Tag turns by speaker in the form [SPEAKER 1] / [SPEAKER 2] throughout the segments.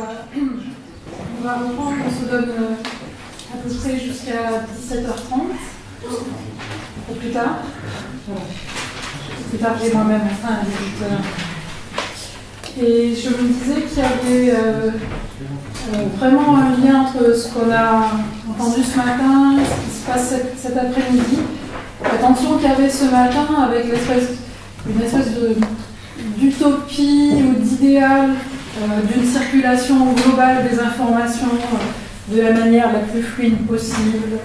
[SPEAKER 1] On va reprendre, on se donne à peu près jusqu'à 17h30, ou plus tard. Plus tard, j'ai moi-même enfin à 18h. Et je me disais qu'il y avait vraiment un lien entre ce qu'on a entendu ce matin, ce qui se passe cet après-midi, la tension qu'il y avait ce matin avec une espèce d'utopie ou d'idéal d'une circulation globale des informations de la manière la plus fluide possible,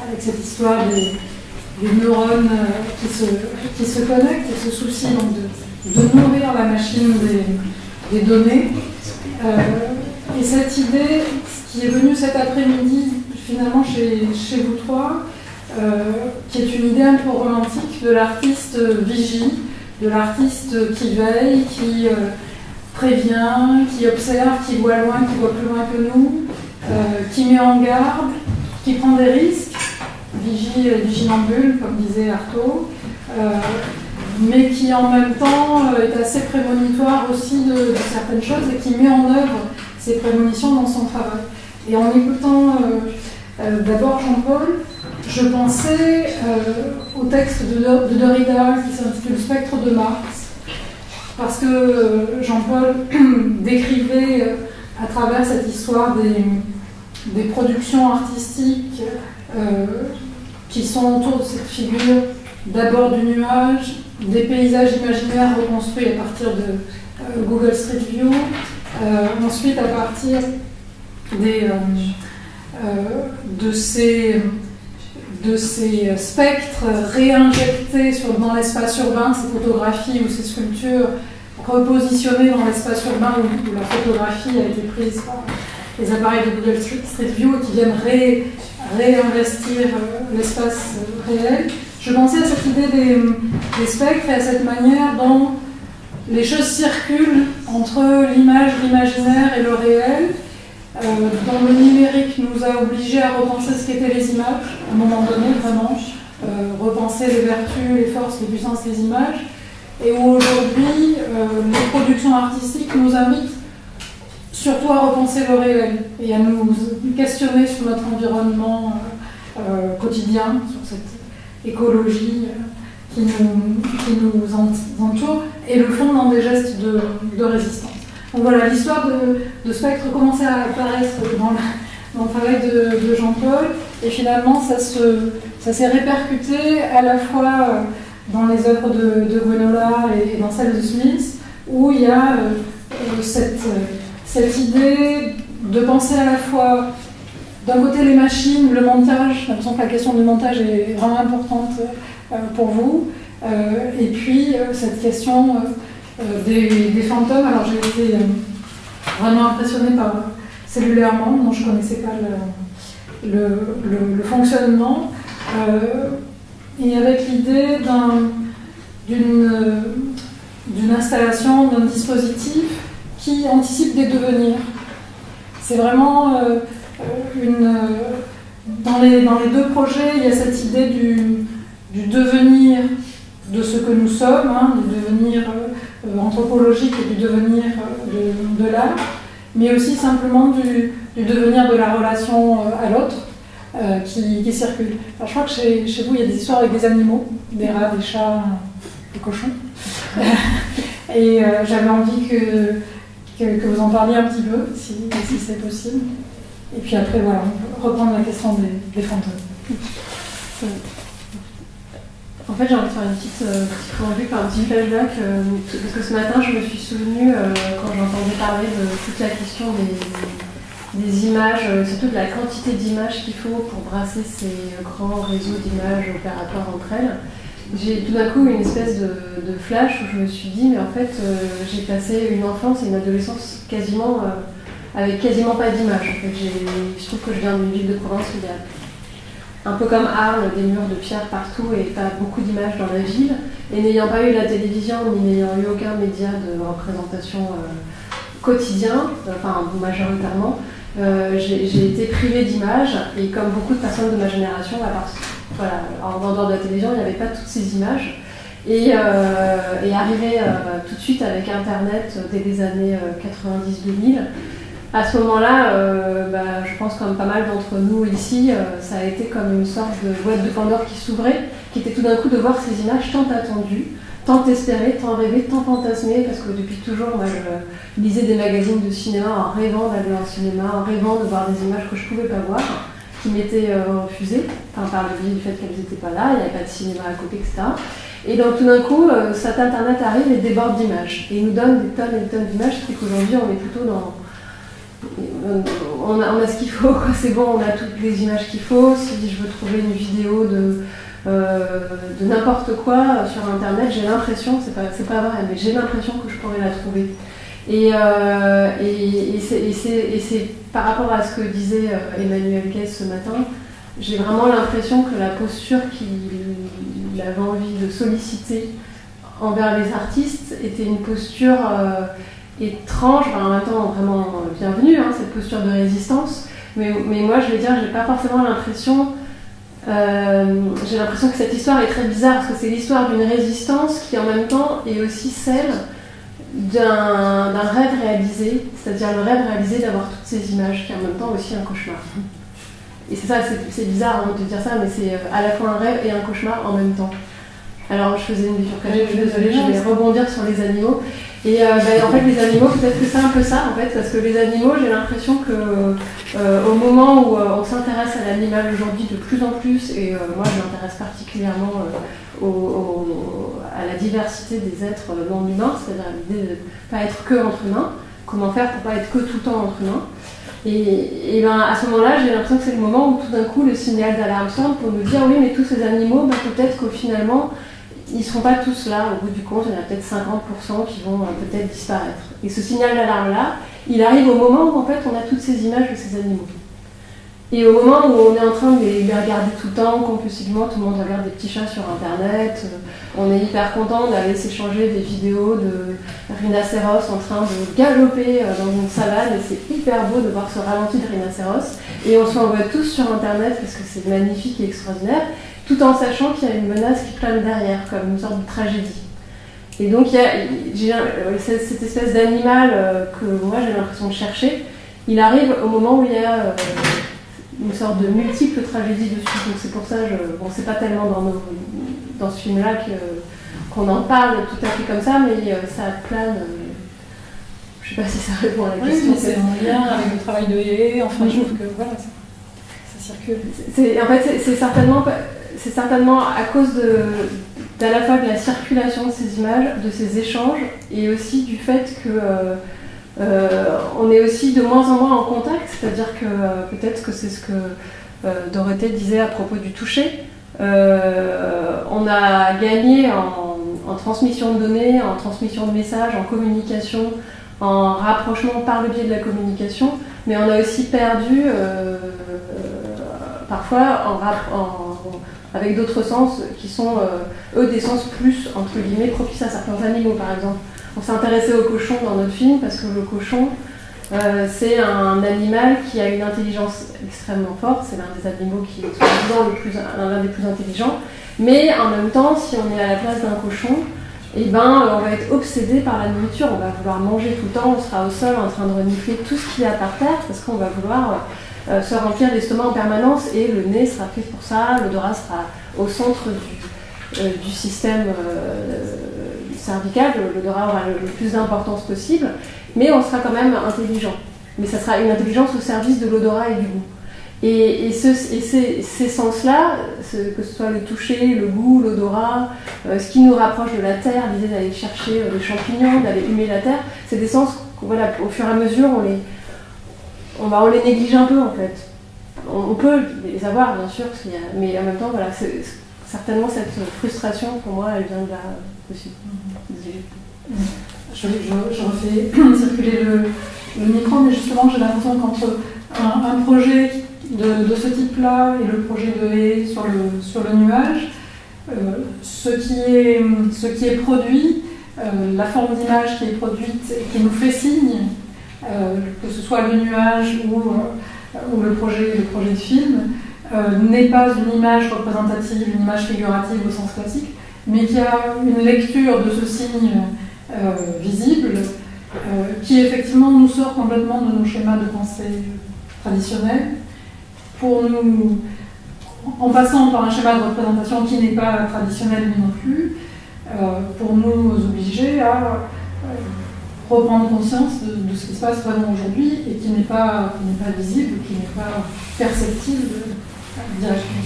[SPEAKER 1] avec cette histoire des neurones qui se connectent et se soucient donc de nourrir la machine des données. Et cette idée, ce qui est venue cet après-midi, finalement chez vous trois, qui est une idée un peu romantique de l'artiste vigie, de l'artiste qui veille, qui prévient, qui observe, qui voit loin, qui voit plus loin que nous, qui met en garde, qui prend des risques, viginambule, comme disait Artaud, mais qui en même temps est assez prémonitoire aussi de certaines choses et qui met en œuvre ces prémonitions dans son travail. Et en écoutant d'abord Jean-Paul, je pensais au texte de Derrida qui s'intitule Spectre de Mars, parce que Jean-Paul décrivait à travers cette histoire des productions artistiques qui sont autour de cette figure, d'abord du nuage, des paysages imaginaires reconstruits à partir de Google Street View, ensuite à partir de ces spectres réinjectés dans l'espace urbain, ces photographies ou ces sculptures repositionnées dans l'espace urbain où la photographie a été prise par les appareils de Google Street View et qui viennent réinvestir l'espace réel. Je pensais à cette idée des spectres et à cette manière dont les choses circulent entre l'image, l'imaginaire et le réel, dont le numérique nous a obligés à repenser ce qu'étaient les images, à un moment donné vraiment, repenser les vertus, les forces, les puissances des images, et où aujourd'hui les productions artistiques nous invitent surtout à repenser le réel et à nous questionner sur notre environnement quotidien, sur cette écologie qui nous entoure et le font dans des gestes de résistance. Donc voilà, l'histoire de Spectre commençait à apparaître dans le travail de Jean-Paul et finalement ça s'est répercuté à la fois dans les œuvres de Gwenola et dans celles de Smith où il y a cette idée de penser à la fois d'un côté les machines, le montage, j'ai l'impression que la question du montage est vraiment importante pour vous, et puis cette question des fantômes. Alors j'ai été vraiment impressionnée par Cellulairement, dont je ne connaissais pas le fonctionnement, et avec l'idée d'une installation, d'un dispositif qui anticipe des devenirs. C'est vraiment dans les deux projets, il y a cette idée du devenir de ce que nous sommes, du devenir anthropologique et du devenir de l'art, mais aussi simplement du devenir de la relation à l'autre qui circule. Alors, je crois que chez vous, il y a des histoires avec des animaux, des rats, des chats, des cochons. Et j'avais envie que vous en parliez un petit peu, si c'est possible. Et puis après, voilà, on peut reprendre la question des fantômes.
[SPEAKER 2] En fait, j'ai envie de faire une petite préambule, un petit flashback, parce que ce matin, je me suis souvenue, quand j'entendais parler de toute la question des images, surtout de la quantité d'images qu'il faut pour brasser ces grands réseaux d'images opératoires entre elles. J'ai tout d'un coup une espèce de flash où je me suis dit, mais en fait, j'ai passé une enfance et une adolescence avec quasiment pas d'images. En fait, je trouve que je viens d'une ville de province où il y a un peu comme Arles, des murs de pierre partout et pas beaucoup d'images dans la ville. Et n'ayant pas eu la télévision, ni n'ayant eu aucun média de représentation quotidien, enfin majoritairement, j'ai été privée d'images. Et comme beaucoup de personnes de ma génération, en dehors de la télévision, il n'y avait pas toutes ces images. Et arrivé tout de suite avec Internet dès les années 90-2000, à ce moment-là, je pense comme pas mal d'entre nous ici, ça a été comme une sorte de boîte de Pandore qui s'ouvrait, qui était tout d'un coup de voir ces images tant attendues, tant espérées, tant rêvées, tant fantasmées, parce que depuis toujours, moi, je lisais des magazines de cinéma en rêvant d'aller au cinéma, en rêvant de voir des images que je ne pouvais pas voir, qui m'étaient refusées, par le biais du fait qu'elles n'étaient pas là, il n'y avait pas de cinéma à côté, etc. Et donc tout d'un coup, cet Internet arrive et déborde d'images, et il nous donne des tonnes et des tonnes d'images, ce qui fait qu'aujourd'hui, on est plutôt dans... On a ce qu'il faut, quoi. C'est bon, on a toutes les images qu'il faut. Si je veux trouver une vidéo de n'importe quoi sur internet, j'ai l'impression, c'est pas vrai, mais j'ai l'impression que je pourrais la trouver. Et c'est par rapport à ce que disait Emmanuel Guès ce matin, j'ai vraiment l'impression que la posture qu'il avait envie de solliciter envers les artistes était une posture étrange, en même temps vraiment bienvenue, cette posture de résistance, mais moi je vais dire, j'ai pas forcément l'impression, j'ai l'impression que cette histoire est très bizarre, parce que c'est l'histoire d'une résistance qui en même temps est aussi celle d'un rêve réalisé, c'est-à-dire le rêve réalisé d'avoir toutes ces images, qui est en même temps aussi un cauchemar. Et c'est ça, c'est bizarre de dire ça, mais c'est à la fois un rêve et un cauchemar en même temps. Alors je faisais une bifurcation, je suis désolée, je vais rebondir sur les animaux. Et en fait les animaux, peut-être que c'est un peu ça en fait, parce que les animaux, j'ai l'impression que au moment où on s'intéresse à l'animal aujourd'hui de plus en plus, et moi je m'intéresse particulièrement à la diversité des êtres non humains, c'est-à-dire l'idée de ne pas être que entre humains, comment faire pour ne pas être que tout le temps entre humains. Et à ce moment-là, j'ai l'impression que c'est le moment où tout d'un coup le signal d'alarme sonne pour nous dire oui, mais tous ces animaux, peut-être qu'au finalement ils ne seront pas tous là, au bout du compte, il y en a peut-être 50% qui vont peut-être disparaître. Et ce signal d'alarme-là, il arrive au moment où en fait on a toutes ces images de ces animaux. Et au moment où on est en train de les regarder tout le temps, compulsivement, tout le monde regarde des petits chats sur internet, on est hyper content d'aller s'échanger des vidéos de rhinocéros en train de galoper dans une savane, et c'est hyper beau de voir ce ralenti de rhinocéros, et on se l'envoie tous sur internet parce que c'est magnifique et extraordinaire, tout en sachant qu'il y a une menace qui plane derrière, comme une sorte de tragédie. Et donc j'ai cette espèce d'animal que moi j'ai l'impression de chercher, il arrive au moment où il y a une sorte de multiple tragédie dessus. Donc c'est pour ça, c'est pas tellement dans ce film-là qu'on en parle tout à fait comme ça, mais ça plane. Je sais pas si ça répond à la question.
[SPEAKER 1] Oui, mais c'est en lien avec le travail de Hélé, enfin je trouve que voilà, ça circule.
[SPEAKER 2] En fait, c'est certainement à cause d'à la fois de la circulation de ces images, de ces échanges, et aussi du fait que on est aussi de moins en moins en contact, c'est-à-dire que peut-être que c'est ce que Dorothée disait à propos du toucher. On a gagné en transmission de données, en transmission de messages, en communication, en rapprochement par le biais de la communication, mais on a aussi perdu parfois avec d'autres sens qui sont eux des sens plus entre guillemets propices à certains animaux par exemple. On s'est intéressé au cochon dans notre film parce que le cochon c'est un animal qui a une intelligence extrêmement forte, c'est l'un des animaux qui est souvent l'un des plus intelligents, mais en même temps si on est à la place d'un cochon, on va être obsédé par la nourriture, on va vouloir manger tout le temps, on sera au sol en train de renifler tout ce qu'il y a par terre parce qu'on va vouloir se remplir l'estomac en permanence et le nez sera fait pour ça, l'odorat sera au centre du système cervical, l'odorat aura le plus d'importance possible, mais on sera quand même intelligent. Mais ça sera une intelligence au service de l'odorat et du goût. Et ces sens-là, que ce soit le toucher, le goût, l'odorat, ce qui nous rapproche de la terre, l'idée d'aller chercher des champignons, d'aller humer la terre, c'est des sens au fur et à mesure, on les néglige un peu en fait. On peut les avoir bien sûr, mais en même temps, c'est certainement cette frustration pour moi, elle vient de là aussi.
[SPEAKER 1] Je refais circuler le micro, mais justement j'ai l'impression qu'entre un projet de ce type-là et le projet de Hélé sur le nuage, ce qui est produit, la forme d'image qui est produite et qui nous fait signe, que ce soit le nuage ou le projet de film, n'est pas une image représentative, une image figurative au sens classique, mais qui a une lecture de ce signe visible qui effectivement nous sort complètement de nos schémas de pensée traditionnels, en passant par un schéma de représentation qui n'est pas traditionnel lui non plus, pour nous obliger à reprendre conscience de ce qui se passe vraiment aujourd'hui et qui n'est pas visible, qui n'est pas perceptible directement.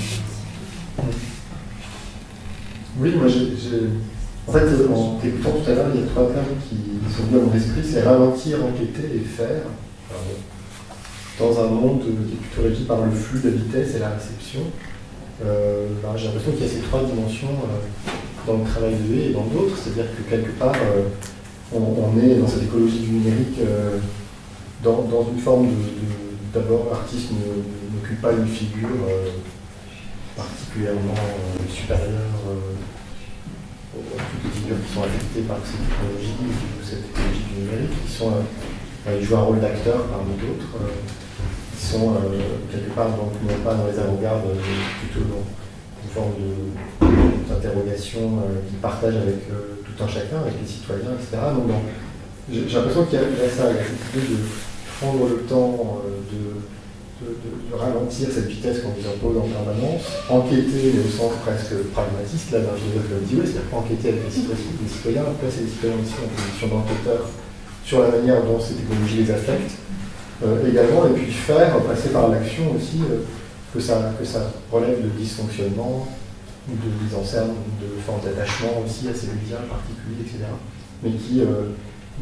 [SPEAKER 3] Oui, moi en fait, en t'écoutant tout à l'heure, il y a 3 termes qui sont venus à mon esprit, c'est ralentir, enquêter et faire. Dans un monde qui est plutôt régi par le flux, la vitesse et la réception, j'ai l'impression qu'il y a ces 3 dimensions dans le travail de Haye et dans d'autres, c'est-à-dire que quelque part, on est dans cette écologie du numérique dans une forme d'abord, l'artiste n'occupe pas une figure particulièrement supérieure aux toutes les figures qui sont affectées par cette technologie, ou cette technologie du numérique, ils jouent un rôle d'acteur parmi d'autres, qui sont quelque part donc, non pas dans les avant-gardes, plutôt dans une forme d'interrogation qu'ils partagent avec tout un chacun, avec les citoyens, etc. Donc, j'ai l'impression qu'il y a ça, il y a cette idée de prendre le temps de ralentir cette vitesse qu'on nous impose en permanence, enquêter, mais au sens presque pragmatiste, là, d'un philosophe le dit, c'est-à-dire enquêter avec les citoyens, placer les citoyens aussi en position d'enquêteur sur la manière dont ces technologies les affectent, également, et puis passer par l'action aussi, que ça relève de dysfonctionnement, de mise en scène, de forme d'attachement aussi à ces médias particuliers, etc. Mais qui,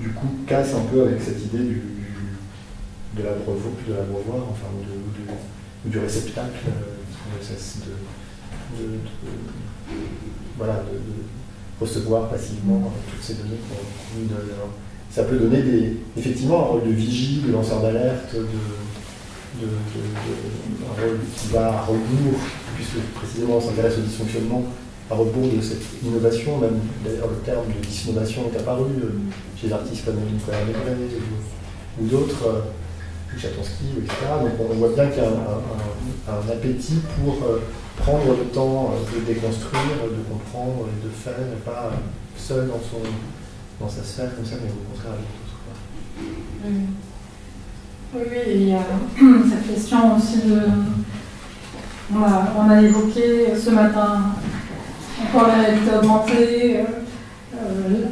[SPEAKER 3] du coup, casse un peu avec cette idée de l'abreuvoir, enfin, ou du réceptacle, qui ne cesse de recevoir passivement toutes ces données qu'on nous donne. Alors, ça peut donner effectivement un rôle de vigie, de lanceur d'alerte, un rôle qui va à rebours, puisque précisément on s'intéresse au dysfonctionnement, à rebours de cette innovation, même d'ailleurs le terme de dysinnovation est apparu chez des artistes comme Nicolas Maigret ou d'autres, Chatonsky, etc. Donc on voit bien qu'il y a un appétit pour prendre le temps de déconstruire, de comprendre et de faire, et pas seul dans sa sphère comme ça, mais au contraire avec d'autres.
[SPEAKER 1] Oui, il y a cette question aussi on a évoqué ce matin encore la réalité augmentée,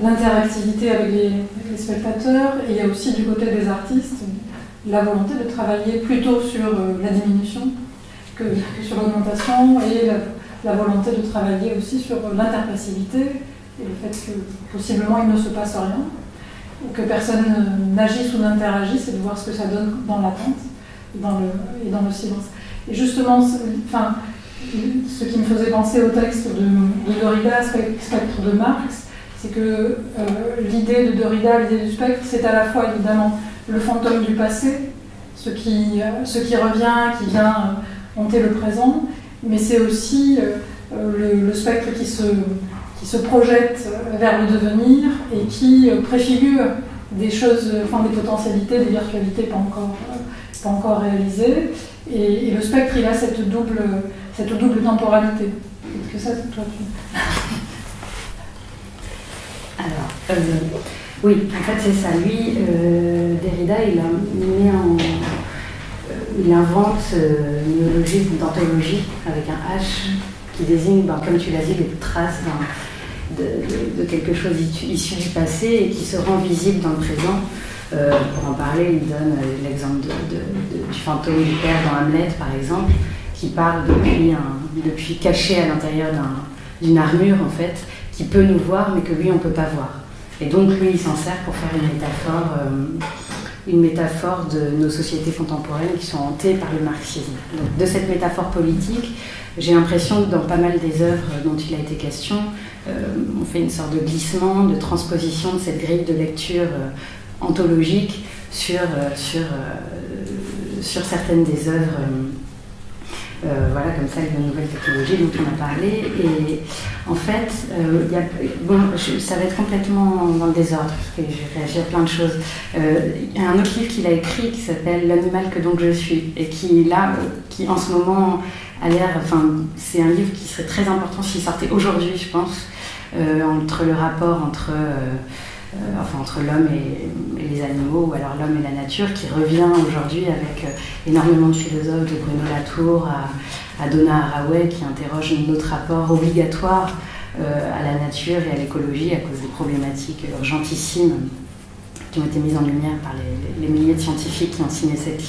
[SPEAKER 1] l'interactivité avec les spectateurs, et il y a aussi du côté des artistes la volonté de travailler plutôt sur la diminution que sur l'augmentation, et la volonté de travailler aussi sur l'interpassivité et le fait que possiblement il ne se passe rien, ou que personne n'agisse ou n'interagisse, et de voir ce que ça donne dans l'attente et dans le silence. Et justement, ce qui me faisait penser au texte de Derrida, Spectre de Marx, c'est que l'idée de Derrida, l'idée du spectre, c'est à la fois évidemment le fantôme du passé, ce qui revient, qui vient hanter le présent, mais c'est aussi le spectre qui se projette vers le devenir et qui préfigure des choses, des potentialités, des virtualités pas encore réalisées. Et le spectre, il a cette double temporalité. Est-ce que ça, toi, tu...
[SPEAKER 4] Alors, oui, en fait, c'est ça. Lui, Derrida, il invente une néologisme d'anthologie avec un H qui désigne, comme tu l'as dit, des traces de quelque chose issu du passé et qui se rend visible dans le présent. Pour en parler, il donne l'exemple du fantôme du père dans Hamlet, par exemple, qui parle depuis caché à l'intérieur d'une armure, en fait, qui peut nous voir, mais que lui, on ne peut pas voir. Et donc, lui, il s'en sert pour faire une métaphore de nos sociétés contemporaines qui sont hantées par le marxisme. Donc, de cette métaphore politique, j'ai l'impression que dans pas mal des œuvres dont il a été question, on fait une sorte de glissement, de transposition de cette grille de lecture anthologique sur certaines des œuvres, comme celle de nouvelles technologies dont on a parlé. Et en fait, ça va être complètement dans le désordre, parce que je vais réagir à plein de choses. Il y a un autre livre qu'il a écrit qui s'appelle « L'animal que donc je suis », et qui en ce moment a l'air... c'est un livre qui serait très important s'il sortait aujourd'hui, je pense, entre le rapport entre enfin entre l'homme et les animaux, ou alors l'homme et la nature, qui revient aujourd'hui avec énormément de philosophes, de Bruno Latour à Donna Haraway, qui interroge notre rapport obligatoire à la nature et à l'écologie à cause des problématiques urgentissimes qui ont été mises en lumière par les milliers de scientifiques qui ont signé cet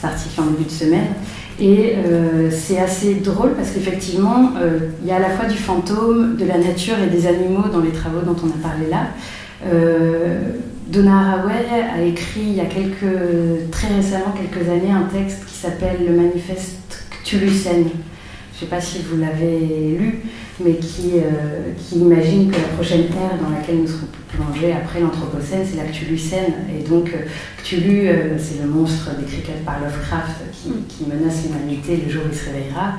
[SPEAKER 4] article en début de semaine. Et c'est assez drôle parce qu'effectivement, il y a à la fois du fantôme, de la nature et des animaux dans les travaux dont on a parlé là. Donna Haraway a écrit il y a très récemment, quelques années, un texte qui s'appelle le Manifeste Cthulhucène. Je ne sais pas si vous l'avez lu, mais qui imagine que la prochaine ère dans laquelle nous serons plongés après l'Anthropocène, c'est la Cthulhucène. Et donc, Cthulhu, c'est le monstre décrit par Lovecraft qui menace l'humanité le jour où il se réveillera.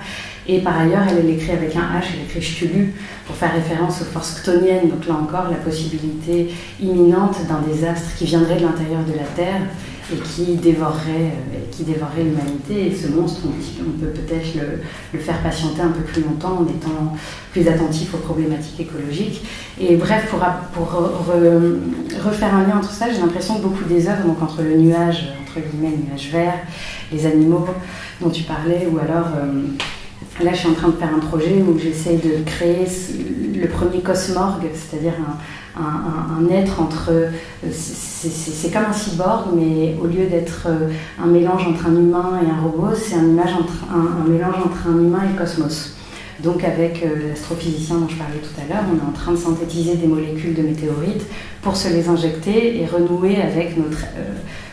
[SPEAKER 4] Et par ailleurs, elle l'écrit avec un H, elle écrit Cthulhu pour faire référence aux forces chthoniennes. Donc là encore, la possibilité imminente d'un désastre qui viendrait de l'intérieur de la Terre et qui dévorerait l'humanité. Et ce monstre, on peut peut-être le faire patienter un peu plus longtemps en étant plus attentif aux problématiques écologiques. Et bref, pour refaire un lien entre ça, j'ai l'impression que beaucoup des œuvres, donc entre le nuage, entre guillemets, le nuage vert, les animaux dont tu parlais, ou alors... Là, je suis en train de faire un projet où j'essaie de créer le premier cosmorgue, c'est-à-dire un être entre... C'est comme un cyborg, mais au lieu d'être un mélange entre un humain et un robot, c'est un mélange entre un humain et le cosmos. Donc avec l'astrophysicien dont je parlais tout à l'heure, on est en train de synthétiser des molécules de météorites pour se les injecter et renouer avec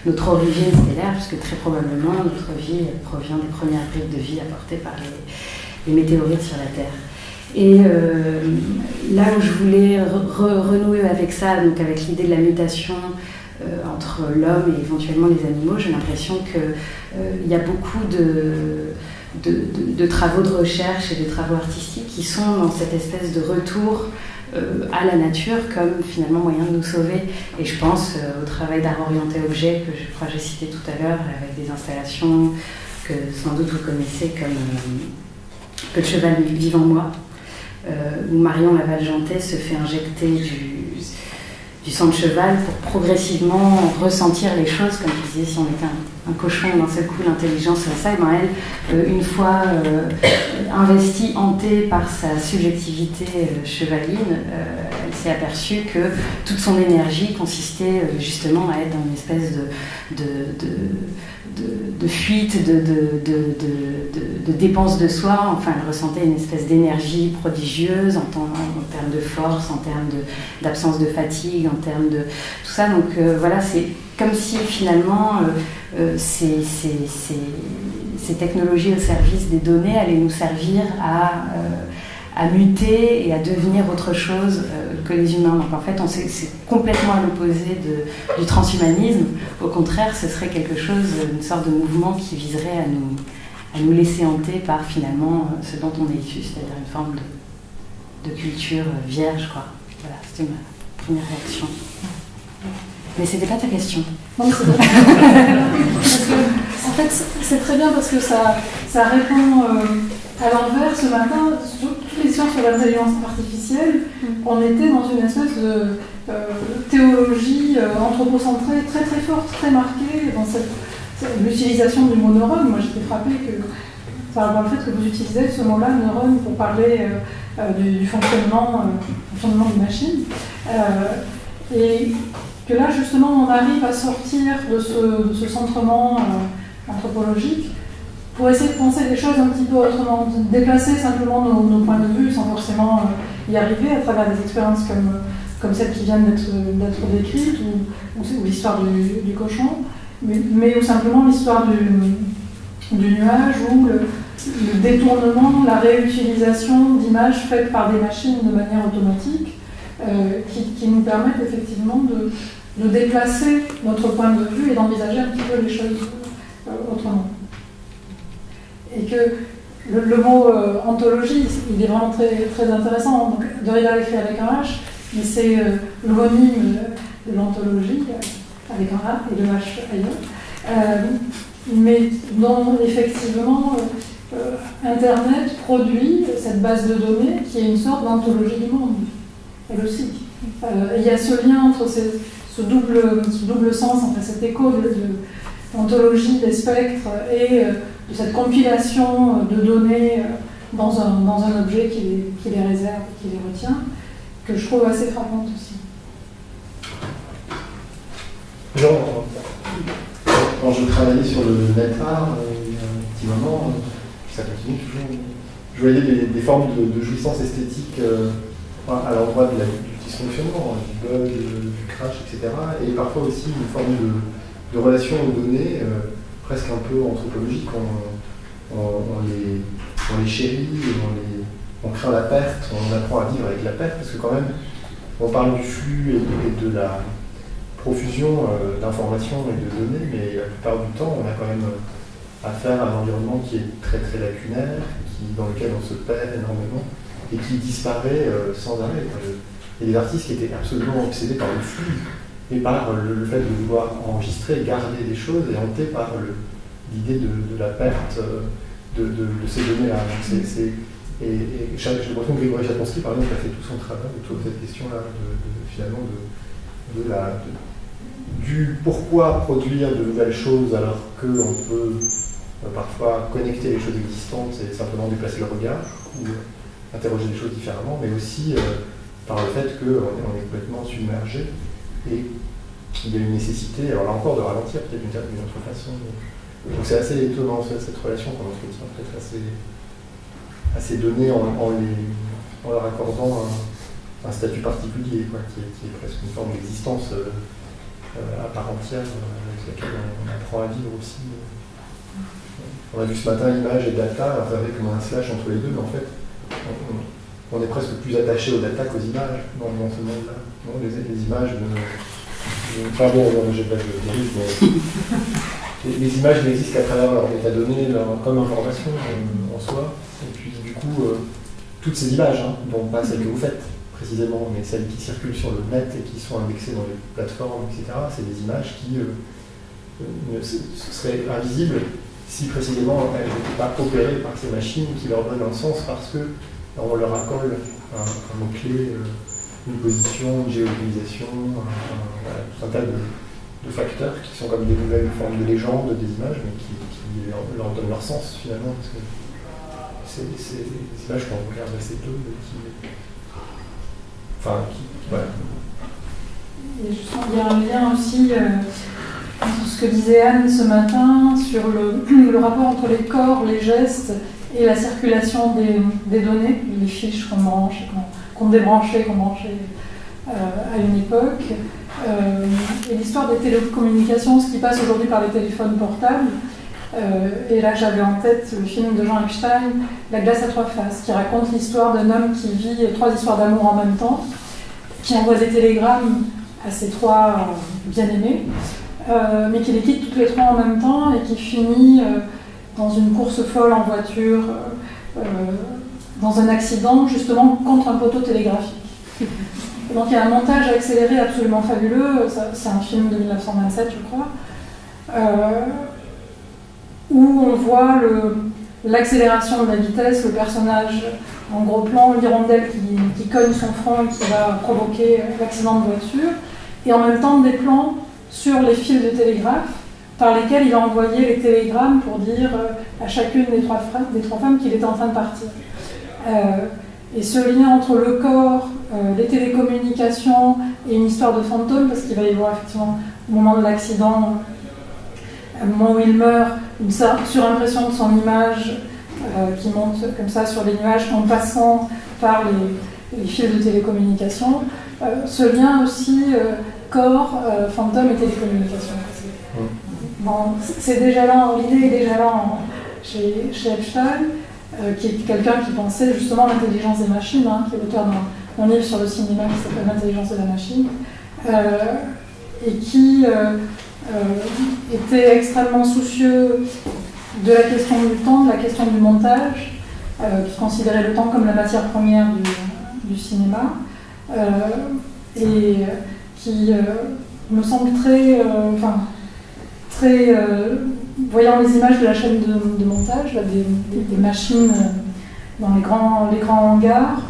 [SPEAKER 4] notre origine stellaire, puisque très probablement notre vie provient des premières briques de vie apportées par les météorites sur la Terre. Et là où je voulais renouer avec ça, donc avec l'idée de la mutation entre l'homme et éventuellement les animaux, j'ai l'impression qu'il y a beaucoup de travaux de recherche et de travaux artistiques qui sont dans cette espèce de retour à la nature comme finalement moyen de nous sauver. Et je pense au travail d'art orienté objet que je crois que j'ai cité tout à l'heure, avec des installations que sans doute vous connaissez comme que le cheval vive en moi, où Marion Laval-Jantet se fait injecter du sang de cheval pour progressivement ressentir les choses, comme je disais, si on était un cochon, d'un seul coup l'intelligence serait ça, et ben elle, une fois investie, hantée par sa subjectivité chevaline, elle s'est aperçue que toute son énergie consistait justement à être dans une espèce de fuite, de dépense de soi. Enfin, elle ressentait une espèce d'énergie prodigieuse en termes de force, en termes d'absence de fatigue, en termes de tout ça. Donc voilà, c'est comme si finalement ces technologies au service des données allaient nous servir à muter et à devenir autre chose que les humains. Donc en fait, c'est complètement à l'opposé du transhumanisme. Au contraire, ce serait quelque chose, une sorte de mouvement qui viserait à nous laisser hanter par finalement ce dont on est issu, c'est-à-dire une forme de culture vierge, quoi. Voilà, c'était ma première réaction. Mais c'était pas ta question.
[SPEAKER 1] Non, mais c'est vrai. En fait, c'est très bien parce que ça répond à l'envers. Ce matin, toutes les sciences sur l'intelligence artificielle, on était dans une espèce de théologie anthropocentrée très très forte, très marquée dans l'utilisation du mot neurone. Moi, j'étais frappée par le fait que vous utilisez ce mot-là, neurone, pour parler du fonctionnement des machines. Et que là, justement, on arrive à sortir de ce centrement anthropologique pour essayer de penser les choses un petit peu autrement, de déplacer simplement nos points de vue sans forcément y arriver à travers des expériences comme celles qui viennent d'être décrites, ou l'histoire du cochon, mais ou simplement l'histoire du nuage, ou le détournement, la réutilisation d'images faites par des machines de manière automatique, qui nous permettent effectivement de déplacer notre point de vue et d'envisager un petit peu les choses autrement. Et que le mot ontologie, il est vraiment très, très intéressant. Donc, Derrida l'écrit avec un H, mais c'est l'homonyme de l'ontologie, avec un A et le H ailleurs. Mais dont effectivement Internet produit cette base de données qui est une sorte d'anthologie du monde. elle aussi. Et il y a ce lien entre ce double sens, enfin, cet écho de l'ontologie des spectres et de cette compilation de données dans un objet qui les réserve, qui les retient, que je trouve assez frappante aussi.
[SPEAKER 3] Genre, quand je travaillais sur le NetArt, il y a un petit moment, ça continue toujours, je voyais des formes de jouissance esthétique à l'endroit du dysfonctionnement, du bug, du crash, etc. Et parfois aussi une forme de relation aux données, presque un peu anthropologique. On les chérit, on craint la perte, on apprend à vivre avec la perte, parce que quand même, on parle du flux et de la profusion d'informations et de données, mais la plupart du temps, on a quand même affaire à un environnement qui est très très lacunaire, dans lequel on se perd énormément, et qui disparaît sans arrêt. Et les artistes qui étaient absolument obsédés par le flux, et par le fait de vouloir enregistrer, garder des choses, et hantés par l'idée de la perte de ces données-là. Et j'ai l'impression que Grégory Jablonski, par exemple, a fait tout son travail autour de cette question-là, finalement, du pourquoi produire de nouvelles choses alors qu'on peut parfois connecter les choses existantes et simplement déplacer le regard, ou interroger les choses différemment, mais aussi par le fait qu'on est complètement submergé et qu'il y a une nécessité, alors là encore, de ralentir peut-être d'une autre façon. Donc c'est assez étonnant cette relation qu'on entretient peut-être assez donnée en leur accordant un statut particulier, quoi, qui est presque une forme d'existence à part entière avec laquelle on apprend à vivre aussi. On a vu ce matin image et data, alors vous savez comme un slash entre les deux, mais en fait on est presque plus attaché aux data qu'aux images dans ce monde-là. Les images enfin bon, j'ai pas de dérive, mais les images n'existent qu'à travers leurs métadonnées, comme information en soi. Et puis du coup, toutes ces images, bon pas celles que vous faites précisément, mais celles qui circulent sur le net et qui sont indexées dans les plateformes, etc., c'est des images qui seraient invisibles si précisément elles n'étaient pas opérées par ces machines qui leur donnent un sens parce qu'on leur accorde un mot-clé, une position, une géolocalisation, tout un tas de facteurs qui sont comme des nouvelles formes de légendes, des images, mais qui leur donnent leur sens finalement. Parce que c'est des images qu'on regarde assez peu, voilà.
[SPEAKER 1] Et justement, il y a un lien aussi entre ce que disait Anne ce matin sur le rapport entre les corps, les gestes et la circulation des données, les fiches qu'on branche, qu'on débranchait, qu'on branchait à une époque. Et l'histoire des télécommunications, ce qui passe aujourd'hui par les téléphones portables. Et là, j'avais en tête le film de Jean Epstein, La glace à trois faces, qui raconte l'histoire d'un homme qui vit 3 histoires d'amour en même temps, qui envoie des télégrammes à ses 3 bien-aimés, mais qui les quitte toutes les 3 en même temps et qui finit dans une course folle en voiture, dans un accident justement contre un poteau télégraphique. Et donc il y a un montage accéléré absolument fabuleux, c'est un film de 1927 je crois, où on voit l'accélération de la vitesse, le personnage en gros plan, l'hirondelle qui cogne son front et qui va provoquer l'accident de voiture, et en même temps des plans sur les fils de télégraphe par lesquels il a envoyé les télégrammes pour dire à chacune des 3 femmes qu'il était en train de partir. Et ce lien entre le corps, les télécommunications et une histoire de fantôme, parce qu'il va y avoir effectivement au moment de l'accident, au moment où il meurt, une surimpression de son image qui monte comme ça sur les nuages en passant par les fils de télécommunication. Ce lien aussi corps, fantôme et télécommunication. Bon, c'est déjà là, l'idée est déjà là chez Epstein, qui est quelqu'un qui pensait justement l'intelligence des machines, qui est l'auteur d'un livre sur le cinéma qui s'appelle L'intelligence de la machine, et qui était extrêmement soucieux de la question du temps, de la question du montage, qui considérait le temps comme la matière première du cinéma, et qui me semble très voyant les images de la chaîne de montage, des machines dans les grands hangars,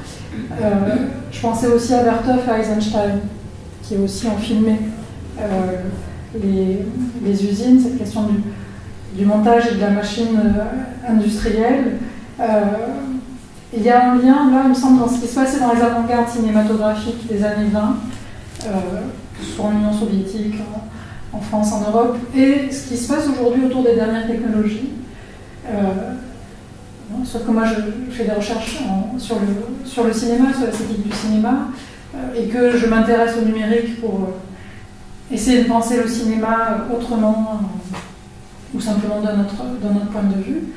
[SPEAKER 1] je pensais aussi à Vertov et Eisenstein, qui aussi ont filmé les usines, cette question du montage et de la machine industrielle. Il y a un lien, là, il me semble, dans ce qui se passait dans les avant-gardes cinématographiques des années 20, soit en Union soviétique, en France, en Europe, et ce qui se passe aujourd'hui autour des dernières technologies. Sauf que moi, je fais des recherches sur le cinéma, sur l'esthétique du cinéma, et que je m'intéresse au numérique pour essayer de penser le cinéma autrement, ou simplement de notre point de vue,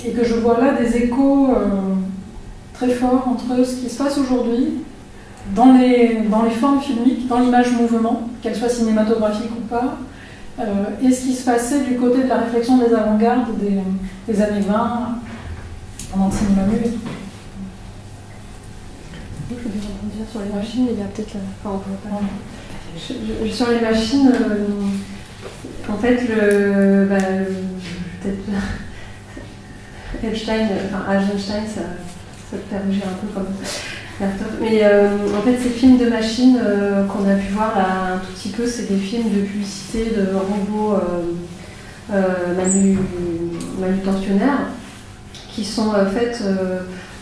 [SPEAKER 1] et que je vois là des échos très forts entre ce qui se passe aujourd'hui dans les formes filmiques, dans l'image mouvement, qu'elle soit cinématographique ou pas, et ce qui se passait du côté de la réflexion des avant-gardes des années 20, pendant le cinéma muet et tout.
[SPEAKER 2] Je voulais rebondir sur les machines, il y a peut-être... Enfin, on peut pas... Sur les machines, en fait, peut-être Eisenstein, ça te fait rougir un peu comme Vertov. Mais en fait, ces films de machines qu'on a pu voir là un tout petit peu, c'est des films de publicité de robots manutentionnaires qui sont faits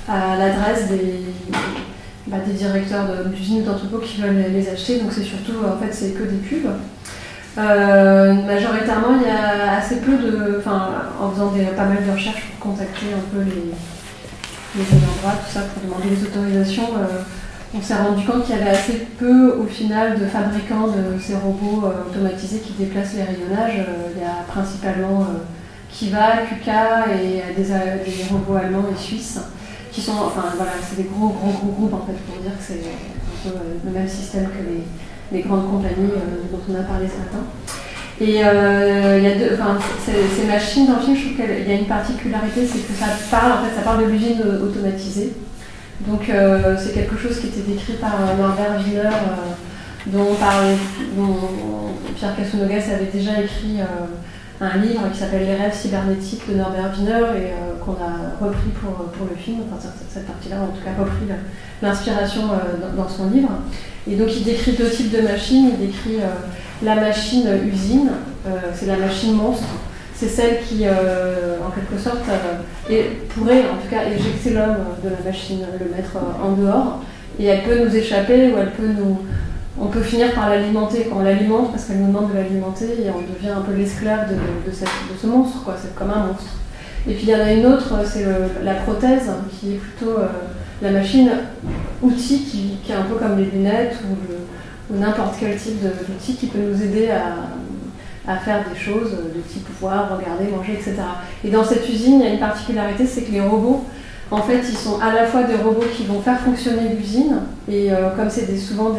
[SPEAKER 2] à l'adresse des directeurs d'usines ou d'entrepôts qui veulent les acheter. Donc c'est surtout, en fait, c'est que des pubs. Majoritairement, il y a assez peu en faisant pas mal de recherches pour contacter un peu les ayants droit, tout ça, pour demander les autorisations, on s'est rendu compte qu'il y avait assez peu, au final, de fabricants de ces robots automatisés qui déplacent les rayonnages. Il y a principalement Kiva, Kuka et des robots allemands et suisses qui sont, c'est des gros groupes en fait, pour dire que c'est un peu le même système que les grandes compagnies dont on a parlé ce matin. Et il y a ces machines dans le film, je trouve qu'il y a une particularité, c'est que ça parle de l'usine automatisée. Donc c'est quelque chose qui était décrit par Norbert Wiener, dont Pierre Cassounogas avait déjà écrit un livre qui s'appelle Les rêves cybernétiques de Norbert Wiener et qu'on a repris pour le film, enfin cette partie-là, en tout cas repris l'inspiration dans son livre. Et donc il décrit deux types de machines. Il décrit la machine usine, c'est la machine monstre. C'est celle qui, en quelque sorte, pourrait en tout cas éjecter l'homme de la machine, le mettre en dehors. Et elle peut nous échapper ou on peut finir par l'alimenter. Quand on l'alimente, parce qu'elle nous demande de l'alimenter, et on devient un peu l'esclave de ce monstre, quoi. C'est comme un monstre. Et puis il y en a une autre, c'est la prothèse, qui est plutôt la machine outil qui est un peu comme les lunettes ou n'importe quel type d'outil qui peut nous aider à faire des choses de type pouvoir regarder, manger, etc. Et dans cette usine, il y a une particularité, c'est que les robots, en fait, ils sont à la fois des robots qui vont faire fonctionner l'usine, et comme c'est souvent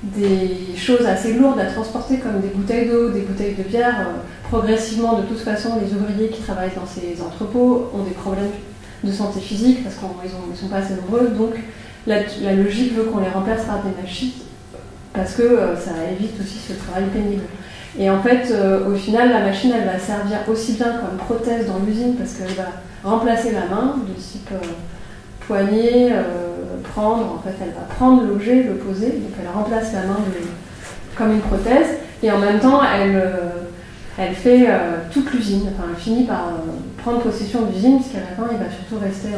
[SPEAKER 2] des choses assez lourdes à transporter, comme des bouteilles d'eau, des bouteilles de bière, progressivement, de toute façon, les ouvriers qui travaillent dans ces entrepôts ont des problèmes de santé physique, parce qu'ils ne sont pas assez nombreux, donc la logique veut qu'on les remplace par des machines, parce que ça évite aussi ce travail pénible. Et en fait, au final, la machine, elle va servir aussi bien comme prothèse dans l'usine, parce qu'elle va remplacer la main, de type poignée, prendre, en fait, elle va prendre l'objet, le poser, donc elle remplace la main comme une prothèse, et en même temps, elle fait toute l'usine, enfin, elle finit par prendre possession de l'usine, puisqu'à la fin, il va surtout rester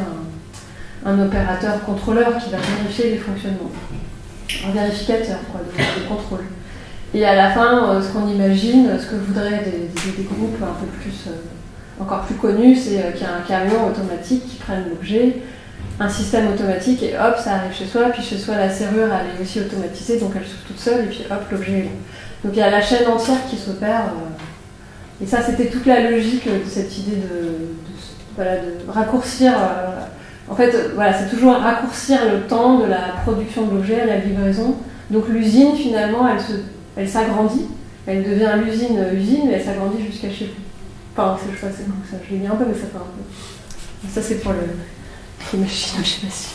[SPEAKER 2] un opérateur contrôleur qui va vérifier les fonctionnements. Un vérificateur, quoi, de contrôle. Et à la fin, ce qu'on imagine, ce que voudraient des groupes un peu plus, encore plus connus, c'est qu'il y a un camion automatique qui prenne l'objet, un système automatique, et hop, ça arrive chez soi, puis chez soi, la serrure, elle est aussi automatisée, donc elle s'ouvre toute seule, et puis hop, l'objet est là. Donc il y a la chaîne entière qui s'opère. Et ça, c'était toute la logique de cette idée de raccourcir. En fait, c'est toujours raccourcir le temps de la production de l'objet à la livraison. Donc l'usine, finalement, elle s'agrandit. Elle devient l'usine, mais elle s'agrandit jusqu'à chez vous. Enfin, c'est comme ça. Je l'ai dit un peu, mais ça fait un peu. Ça, c'est pour les machines, je sais pas si.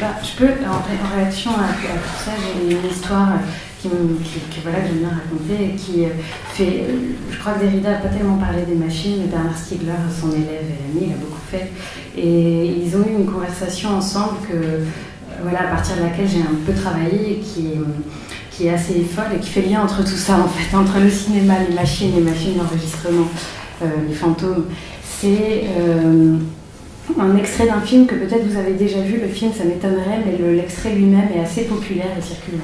[SPEAKER 4] Je peux, en réaction à tout ça, j'ai une histoire qui voilà, que j'aime bien raconter, qui fait, je crois que Derrida n'a pas tellement parlé des machines, mais Bernard Stiegler, son élève et ami, il a beaucoup fait. Et ils ont eu une conversation ensemble voilà, à partir de laquelle j'ai un peu travaillé, et qui est assez folle et qui fait lien entre tout ça, en fait, entre le cinéma, les machines d'enregistrement, les fantômes. C'est un extrait d'un film que peut-être vous avez déjà vu. Le film, ça m'étonnerait, mais l'extrait lui-même est assez populaire et circule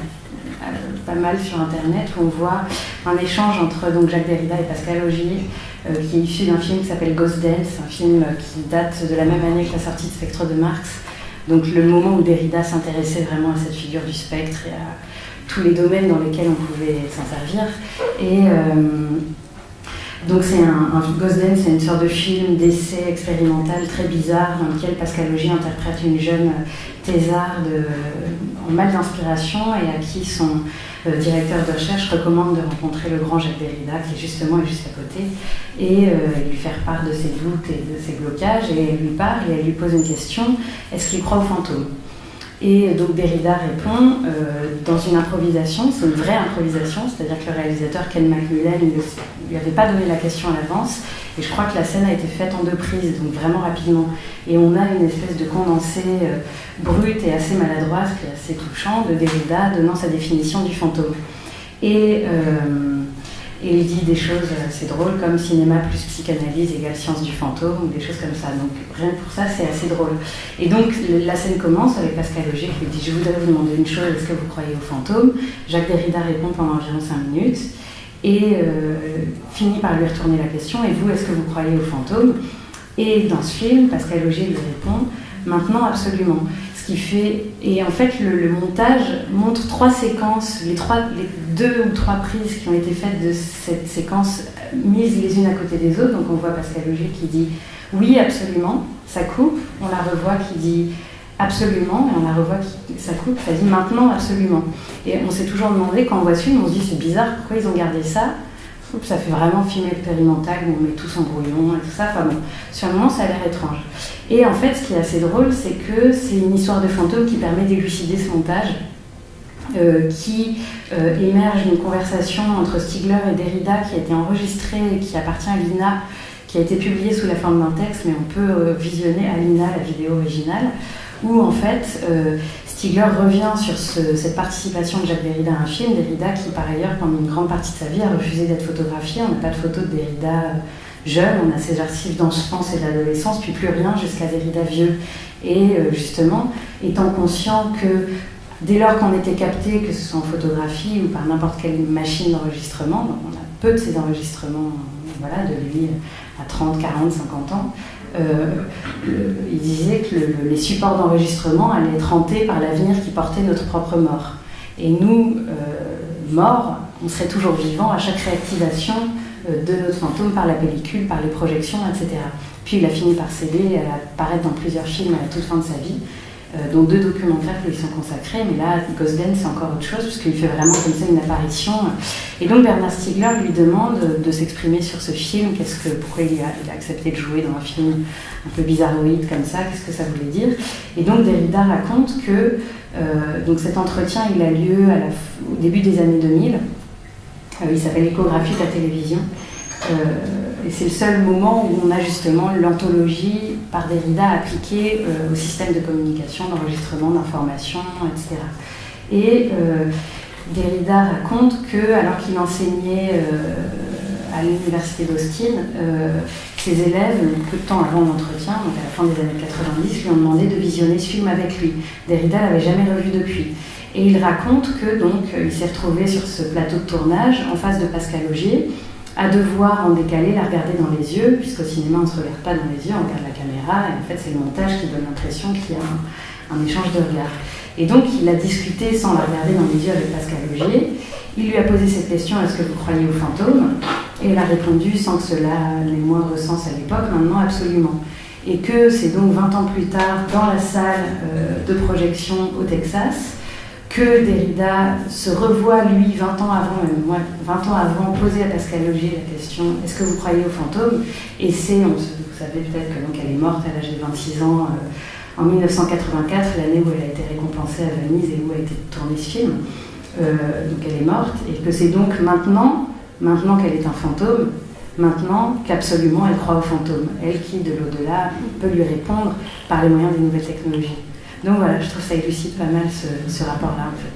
[SPEAKER 4] pas mal sur Internet, où on voit un échange entre donc, Jacques Derrida et Pascal Augier, qui est issu d'un film qui s'appelle Ghost Dance, un film qui date de la même année que la sortie de Spectre de Marx. Donc le moment où Derrida s'intéressait vraiment à cette figure du spectre et à tous les domaines dans lesquels on pouvait s'en servir. Et donc c'est un Ghost Dance, c'est une sorte de film d'essai expérimental très bizarre dans lequel Pascal Augier interprète une jeune thésarde en mal d'inspiration et à qui son directeur de recherche recommande de rencontrer le grand Jacques Derrida, qui justement est juste à côté, et lui faire part de ses doutes et de ses blocages, et elle lui parle et elle lui pose une question: est-ce qu'il croit aux fantômes? Et donc Derrida répond dans une improvisation, c'est une vraie improvisation, c'est-à-dire que le réalisateur Ken McMillan ne lui avait pas donné la question à l'avance, et je crois que la scène a été faite en 2 prises, donc vraiment rapidement. Et on a une espèce de condensé brut et assez maladroit, ce qui est assez touchant, de Derrida donnant sa définition du fantôme. Et il dit des choses assez drôles comme cinéma plus psychanalyse égale science du fantôme, ou des choses comme ça. Donc rien que pour ça, c'est assez drôle. Et donc la scène commence avec Pascal Augier qui lui dit: je voudrais vous demander une chose, est-ce que vous croyez aux fantômes? Jacques Derrida répond pendant environ 5 minutes et finit par lui retourner la question: et vous, est-ce que vous croyez aux fantômes? Et dans ce film, Pascal Augier lui répond: maintenant, absolument. Ce qui fait, et en fait, le montage montre 3 séquences, les 2 ou 3 prises qui ont été faites de cette séquence mises les unes à côté des autres. Donc on voit Pascal Augier qui dit oui, absolument, ça coupe. On la revoit qui dit absolument, et on la revoit qui ça coupe, ça dit maintenant, absolument. Et on s'est toujours demandé, quand on voit ce film, on se dit c'est bizarre, pourquoi ils ont gardé ça? Ça fait vraiment film expérimental où on met tous en brouillon et tout ça. Enfin bon, sur le moment, ça a l'air étrange. Et en fait, ce qui est assez drôle, c'est que c'est une histoire de fantôme qui permet d'élucider ce montage, qui émerge d'une conversation entre Stiegler et Derrida qui a été enregistrée et qui appartient à l'INA, qui a été publiée sous la forme d'un texte, mais on peut visionner à l'INA la vidéo originale, où en fait Stiegler revient sur cette participation de Jacques Derrida à un film. Derrida qui par ailleurs pendant une grande partie de sa vie a refusé d'être photographié. On n'a pas de photos de Derrida jeune, on a ses archives d'enfance et d'adolescence, puis plus rien jusqu'à Derrida vieux. Et justement, étant conscient que dès lors qu'on était capté, que ce soit en photographie ou par n'importe quelle machine d'enregistrement, donc on a peu de ces enregistrements voilà, de lui à 30, 40, 50 ans, il disait que les supports d'enregistrement allaient être hantés par l'avenir qui portait notre propre mort. Et nous, morts, on serait toujours vivants à chaque réactivation de notre fantôme par la pellicule, par les projections, etc. Puis il a fini par céder à apparaître dans plusieurs films à la toute fin de sa vie, dont 2 documentaires qui lui sont consacrés, mais là, Ghost Dance, c'est encore autre chose, puisqu'il fait vraiment comme ça une apparition. Et donc Bernard Stiegler lui demande de s'exprimer sur ce film, pourquoi il a accepté de jouer dans un film un peu bizarroïde comme ça, qu'est-ce que ça voulait dire. Et donc Derrida raconte que donc cet entretien, il a lieu au début des années 2000, il s'appelle Échographie de la télévision. Et c'est le seul moment où on a justement l'anthologie par Derrida appliquée au système de communication, d'enregistrement, d'information, etc. Et Derrida raconte que, alors qu'il enseignait à l'université d'Austin, ses élèves, peu de temps avant l'entretien, donc à la fin des années 90, lui ont demandé de visionner ce film avec lui. Derrida l'avait jamais revu depuis. Et il raconte que donc il s'est retrouvé sur ce plateau de tournage en face de Pascal Augier, à devoir en décaler, la regarder dans les yeux, puisqu'au cinéma on ne se regarde pas dans les yeux, on regarde la caméra, et en fait c'est le montage qui donne l'impression qu'il y a un échange de regards. Et donc il a discuté sans la regarder dans les yeux avec Pascal Augier, il lui a posé cette question: est-ce que vous croyez aux fantômes? Et elle a répondu, sans que cela n'ait le moindre sens à l'époque, maintenant absolument. Et que c'est donc 20 ans plus tard, dans la salle de projection au Texas, que Derrida se revoit, lui, 20 ans avant, poser à Pascal Augier la question: est-ce que vous croyez aux fantômes? Et vous savez peut-être que donc elle est morte à l'âge de 26 ans en 1984, l'année où elle a été récompensée à Venise et où a été tourné ce film. Donc elle est morte, et que c'est donc maintenant qu'elle est un fantôme, maintenant qu'absolument elle croit aux fantômes, elle qui de l'au-delà peut lui répondre par les moyens des nouvelles technologies. Donc voilà, je trouve que ça élucide pas mal ce rapport-là en fait.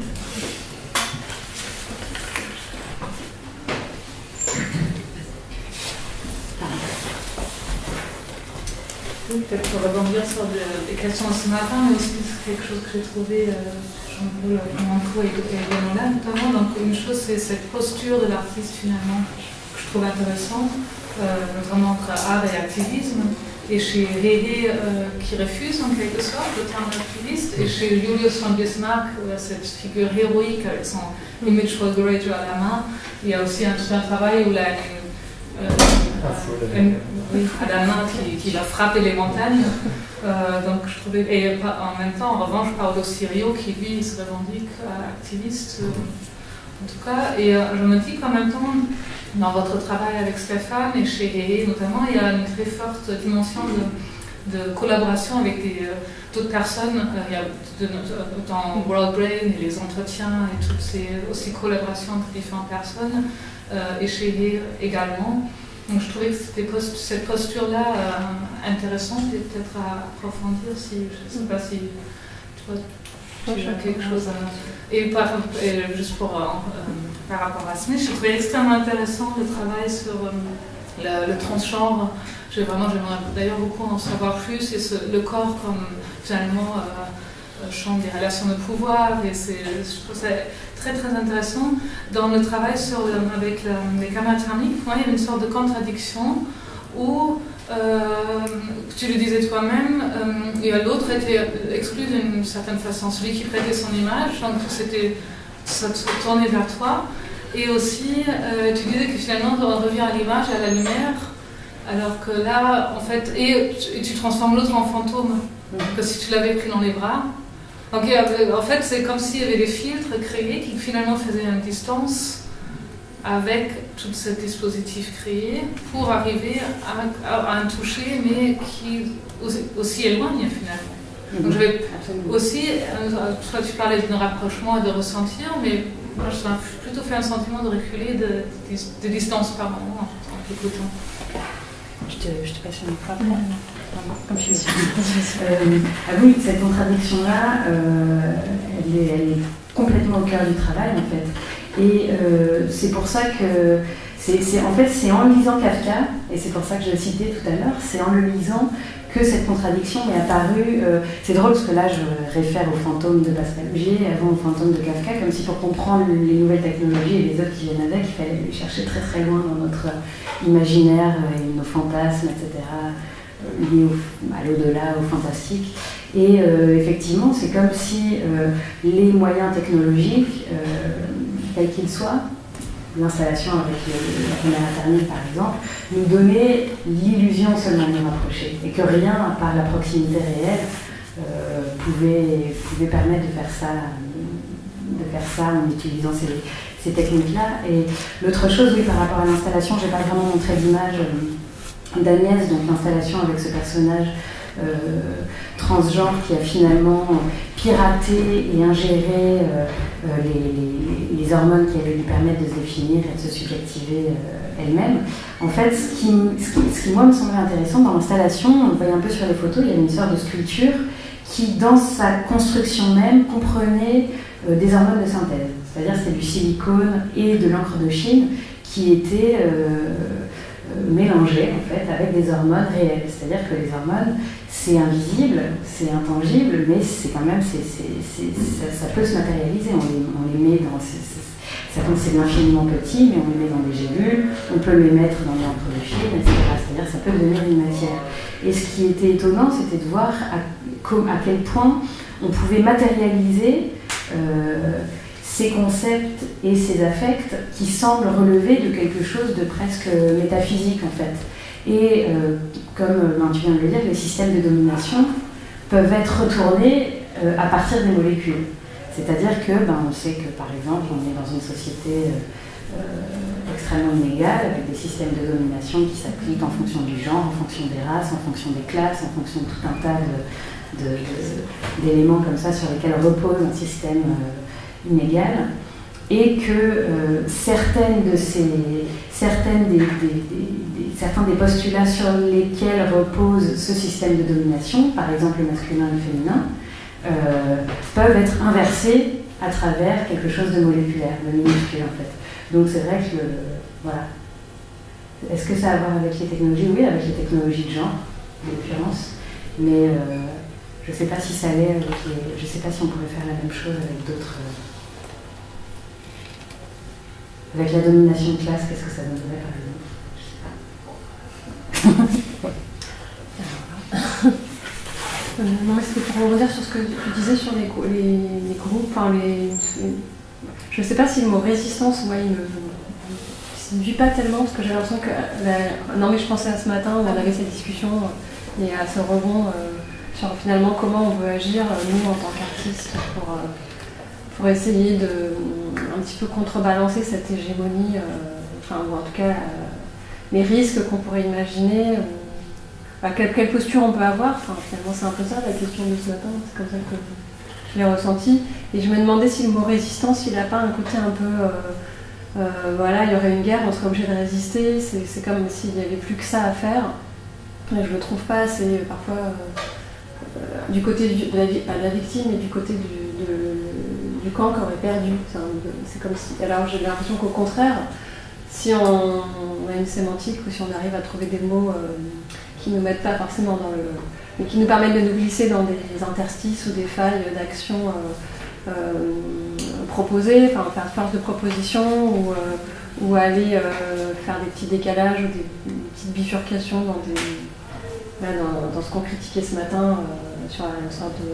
[SPEAKER 5] Peut-être pour rebondir sur des questions de ce matin, mais aussi quelque chose que j'ai trouvé Jean-Paul Manco et Benoît, notamment. Donc une chose, c'est cette posture de l'artiste finalement que je trouve intéressante, notamment entre art et activisme. Et chez Rehe, qui refuse en quelque sorte le terme d'activiste, et chez Julius von Bismarck, cette figure héroïque avec son Image for Courage à la main, il y a aussi un travail où la à la main qui va frapper les montagnes. Donc je trouvais, et en même temps, en revanche, Paolo Sirio qui lui se revendique activiste, en tout cas. Et je me dis qu'en même temps, dans votre travail avec Stéphane et chez Rehe notamment, il y a une très forte dimension de collaboration avec d'autres personnes. Il y a dans World Brain et les entretiens et toutes ces aussi collaborations entre différentes personnes, et chez Rehe également. Donc je trouvais que c'était cette posture-là intéressante et peut-être à approfondir si, je ne sais pas si tu as quelque chose à... Et juste pour, par rapport à Smith, je trouvais extrêmement intéressant le travail sur le transgenre. J'aimerais d'ailleurs beaucoup en savoir plus, et le corps comme finalement champ des relations de pouvoir, et je trouve ça très très intéressant. Dans le travail avec les caméras thermiques, moi il y a une sorte de contradiction où, tu le disais toi-même, l'autre était exclu d'une certaine façon, celui qui prêtait son image, donc ça se tournait vers toi, et aussi tu disais que finalement on revient à l'image et à la lumière, alors que là en fait, et tu transformes l'autre en fantôme, que si tu l'avais pris dans les bras. Donc en fait, c'est comme s'il y avait des filtres créés qui finalement faisaient une distance avec tout ce dispositif créé pour arriver à un toucher, mais qui aussi éloigne finalement. Donc je vais aussi, toi tu parlais d'un rapprochement et de ressentir, mais moi je vais plutôt faire un sentiment de reculer, de distance par moment en t'écoutant.
[SPEAKER 4] Je te passe une fois. Comme je suis. Oui, cette contradiction-là, elle est complètement au cœur du travail en fait. Et c'est pour ça que c'est en lisant Kafka, et c'est pour ça que je le citais tout à l'heure, c'est en le lisant que cette contradiction m'est apparue. C'est drôle parce que là je réfère au fantôme de Pascal Augier, avant au fantôme de Kafka, comme si pour comprendre les nouvelles technologies et les autres qui viennent avec, il fallait les chercher très très loin dans notre imaginaire et nos fantasmes, etc. Liés à l'au-delà, au fantastique. Et effectivement, c'est comme si les moyens technologiques, quels qu'ils soient, l'installation avec la caméra thermique par exemple, nous donnaient l'illusion seulement de nous rapprocher, et que rien, à part la proximité réelle, pouvait permettre de faire ça en utilisant ces techniques-là. Et l'autre chose, oui, par rapport à l'installation, je n'ai pas vraiment montré d'image d'Agnès, donc l'installation avec ce personnage transgenre qui a finalement piraté et ingéré les hormones qui allaient lui permettre de se définir et de se subjectiver elle-même. En fait, ce qui moi me semblait intéressant dans l'installation, on le voyait un peu sur les photos, il y avait une sorte de sculpture qui, dans sa construction même, comprenait des hormones de synthèse. C'est-à-dire c'était du silicone et de l'encre de Chine qui étaient mélangés en fait avec des hormones réelles. C'est-à-dire que les hormones, c'est invisible, c'est intangible, mais c'est quand même, ça peut se matérialiser. On les met dans, c'est infiniment petit, mais on les met dans des gélules, on peut les mettre dans l'encre de Chine, etc. C'est-à-dire que ça peut devenir une matière. Et ce qui était étonnant, c'était de voir à quel point on pouvait matérialiser ces concepts et ces affects qui semblent relever de quelque chose de presque métaphysique en fait. Et comme tu viens de le dire, les systèmes de domination peuvent être retournés à partir des molécules. C'est-à-dire que, on sait que par exemple, on est dans une société extrêmement inégale, avec des systèmes de domination qui s'appliquent en fonction du genre, en fonction des races, en fonction des classes, en fonction de tout un tas d'éléments comme ça sur lesquels repose un système inégal, et que certains des postulats sur lesquels repose ce système de domination, par exemple le masculin et le féminin, peuvent être inversés à travers quelque chose de moléculaire, de minuscule en fait. Donc c'est vrai que, voilà. Est-ce que ça a à voir avec les technologies? Oui, avec les technologies de genre, en l'occurrence, mais je ne sais pas si ça allait avec je ne sais pas si on pourrait faire la même chose avec d'autres... Avec la domination de classe, qu'est-ce que ça donnerait par exemple?
[SPEAKER 2] Non, mais c'était pour rebondir sur ce que tu disais sur les groupes, enfin je ne sais pas si le mot résistance, moi, il me séduit pas tellement, parce que j'ai l'impression que... Non, mais je pensais à ce matin, on avait cette discussion, et à ce rebond sur finalement comment on veut agir, nous, en tant qu'artistes, pour essayer de un petit peu contrebalancer cette hégémonie, ou en tout cas les risques qu'on pourrait imaginer, quelle posture on peut avoir. Finalement c'est un peu ça la question de ce matin, c'est comme ça que je l'ai ressenti. Et je me demandais si le mot résistance, il n'a pas un côté un peu... voilà, il y aurait une guerre, on serait obligé de résister, c'est comme s'il n'y avait plus que ça à faire. Et je ne le trouve pas assez, parfois, du côté de la victime et du côté du camp qui aurait perdu. C'est comme si... Alors j'ai l'impression qu'au contraire, si on a une sémantique ou si on arrive à trouver des mots qui ne nous mettent pas forcément dans le... mais qui nous permettent de nous glisser dans des interstices ou des failles d'action proposées, faire force de proposition ou aller faire des petits décalages ou des petites bifurcations dans ce qu'on critiquait ce matin sur une sorte de...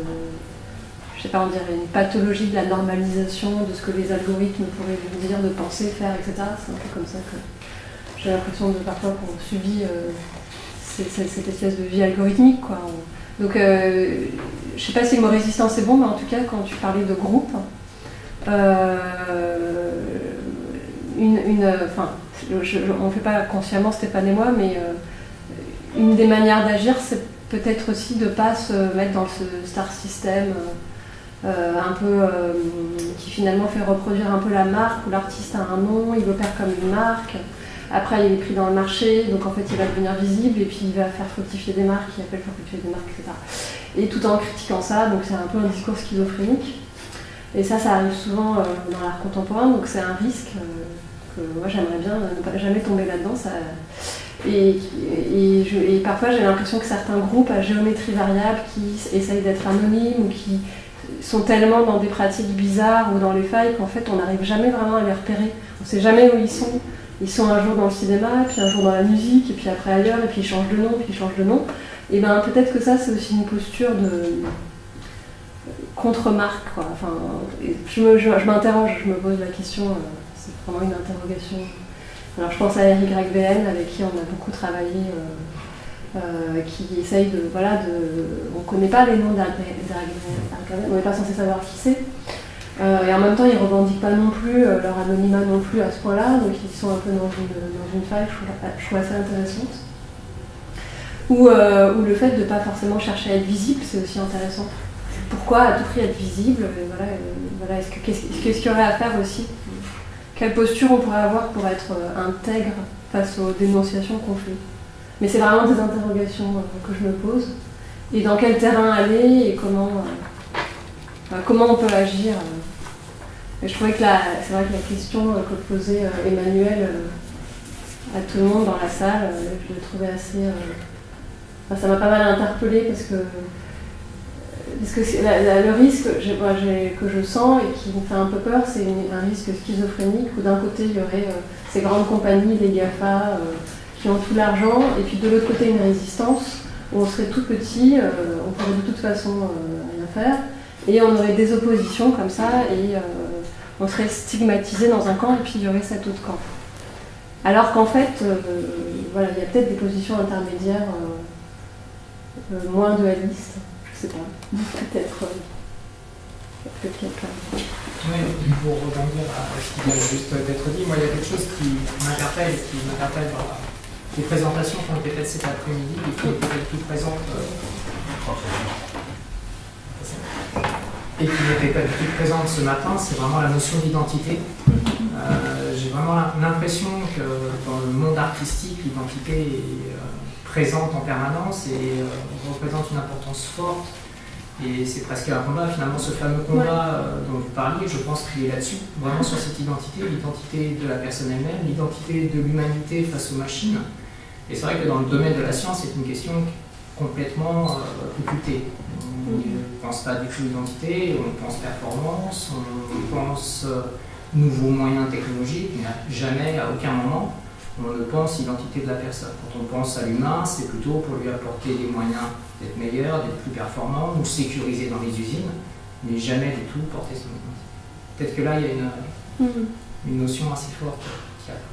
[SPEAKER 2] je sais pas, on dirait une pathologie de la normalisation de ce que les algorithmes pourraient nous dire de penser, faire, etc. C'est un peu comme ça que j'ai l'impression de parfois qu'on subit cette espèce de vie algorithmique, quoi. Donc, je sais pas si le mot résistance est bon, mais en tout cas, quand tu parlais de groupe, on ne fait pas consciemment, Stéphane et moi, mais une des manières d'agir, c'est peut-être aussi de ne pas se mettre dans ce star system un peu qui finalement fait reproduire un peu la marque, où l'artiste a un nom, il opère comme une marque, après il est pris dans le marché, donc en fait il va devenir visible et puis il va faire fructifier des marques, il appelle fructifier des marques, etc. Et tout en critiquant ça, donc c'est un peu un discours schizophrénique. Et ça arrive souvent dans l'art contemporain, donc c'est un risque que moi j'aimerais bien ne pas jamais tomber là-dedans. Et parfois j'ai l'impression que certains groupes à géométrie variable qui essayent d'être anonymes ou qui sont tellement dans des pratiques bizarres ou dans les failles qu'en fait on n'arrive jamais vraiment à les repérer. On ne sait jamais où ils sont. Ils sont un jour dans le cinéma, puis un jour dans la musique, et puis après ailleurs, et puis ils changent de nom, puis ils changent de nom. Et bien peut-être que ça c'est aussi une posture de contre-marque, quoi. Enfin, je m'interroge, je me pose la question, c'est vraiment une interrogation. Alors je pense à Eric Gragben, avec qui on a beaucoup travaillé, qui essaye de... Voilà, on ne connaît pas les noms d'Eric Gragben, on n'est pas censé savoir qui c'est. Et en même temps, ils ne revendiquent pas non plus leur anonymat non plus à ce point-là, donc ils sont un peu dans une faille, je trouve assez intéressante. Ou le fait de ne pas forcément chercher à être visible, c'est aussi intéressant. Pourquoi à tout prix être visible? Voilà, qu'est-ce qu'il y aurait à faire aussi? Quelle posture on pourrait avoir pour être intègre face aux dénonciations qu'on fait? Mais c'est vraiment des interrogations que je me pose. Et dans quel terrain aller et comment on peut agir. Et je trouvais que c'est vrai que la question que posait Emmanuel à tout le monde dans la salle, je le trouvais assez... ça m'a pas mal interpellée parce que le risque que je sens et qui me fait un peu peur, c'est un risque schizophrénique où d'un côté il y aurait ces grandes compagnies, les GAFA, qui ont tout l'argent, et puis de l'autre côté une résistance où on serait tout petit, on pourrait de toute façon rien faire. Et on aurait des oppositions comme ça, et on serait stigmatisé dans un camp, et puis il y aurait cet autre camp. Alors qu'en fait, voilà, il y a peut-être des positions intermédiaires moins dualistes, je sais pas, peut-être quelqu'un.
[SPEAKER 6] Oui, pour rebondir à ce qui vient juste d'être dit, moi il y a quelque chose qui m'interpelle dans les présentations qui ont été faites cet après-midi et qui étaient plus présentes et qui n'était pas du tout présente ce matin, c'est vraiment la notion d'identité. J'ai vraiment l'impression que dans le monde artistique, l'identité est présente en permanence et représente une importance forte. Et c'est presque un combat, finalement, ce fameux combat dont vous parliez, je pense qu'il est là-dessus, vraiment sur cette identité, l'identité de la personne elle-même, l'identité de l'humanité face aux machines. Et c'est vrai que dans le domaine de la science, c'est une question complètement occultée. On ne pense pas du tout l'identité, on pense performance, on pense nouveaux moyens technologiques, mais jamais, à aucun moment, on ne pense l'identité de la personne. Quand on pense à l'humain, c'est plutôt pour lui apporter des moyens d'être meilleur, d'être plus performant, ou sécurisé dans les usines, mais jamais du tout porter son identité. Peut-être que là, il y a une notion assez forte qui apparaît.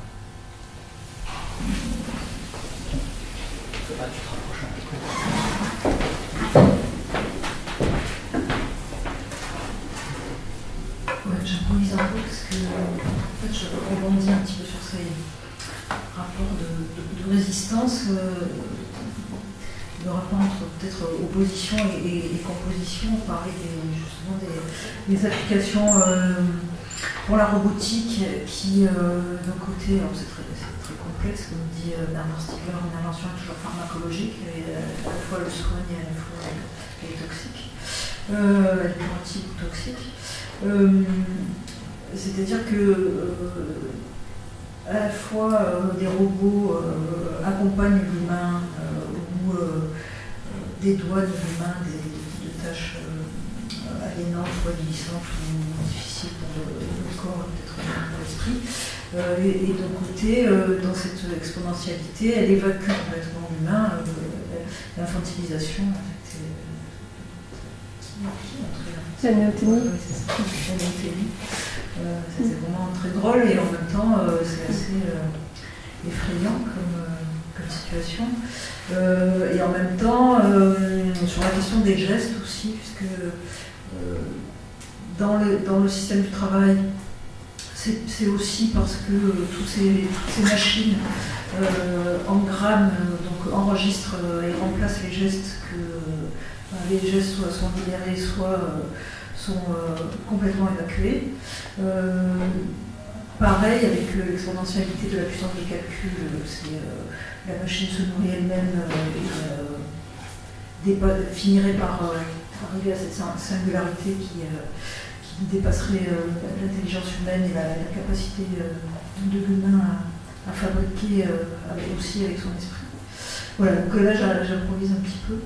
[SPEAKER 7] Faut pas que tu te rapproches un peu.
[SPEAKER 8] Ouais, j'improvise un peu parce que en fait, je rebondis un petit peu sur ces rapports de résistance, le rapport entre peut-être opposition et composition. On parlait justement des applications pour la robotique qui, d'un côté, c'est très complexe, comme dit Bernard Stiegler, une invention est toujours pharmacologique, et à la fois le soigne et à la fois elle est toxique, elle est curative ou toxique. C'est-à-dire que à la fois des robots accompagnent l'humain ou dédouanent l'humain de tâches aliénantes ou avilissantes ou difficiles pour le corps et peut-être pour l'esprit. Et d'un côté, dans cette exponentialité, elle évacue complètement l'humain, l'infantilisation.
[SPEAKER 2] La néoténie.
[SPEAKER 8] Oui, c'est ça, la néoténie. C'est vraiment très drôle et en même temps c'est assez effrayant comme situation. Et en même temps, sur la question des gestes aussi, puisque dans le système du travail, c'est aussi parce que toutes ces machines engramment, donc enregistrent et remplacent les gestes les gestes soit sont libérés, soit sont complètement évacués. Pareil avec l'exponentialité de la puissance de calcul, la machine se nourrit elle-même et finirait par arriver à cette singularité qui dépasserait l'intelligence humaine et la capacité de l'humain à fabriquer aussi avec son esprit. Voilà, donc là j'improvise un petit peu.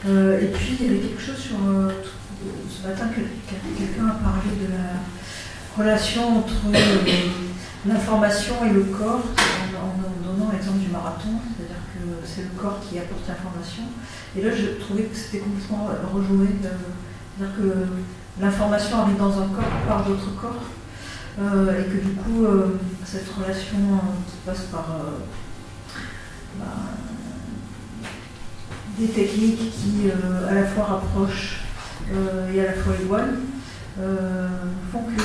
[SPEAKER 8] Et puis il y avait quelque chose sur ce matin que quelqu'un a parlé de la relation entre l'information et le corps, en donnant l'exemple du marathon, c'est-à-dire que c'est le corps qui apporte l'information. Et là je trouvais que c'était complètement rejoué, c'est-à-dire que l'information arrive dans un corps par d'autres corps, et que du coup cette relation passe par des techniques qui à la fois rapprochent et à la fois éloignent, font que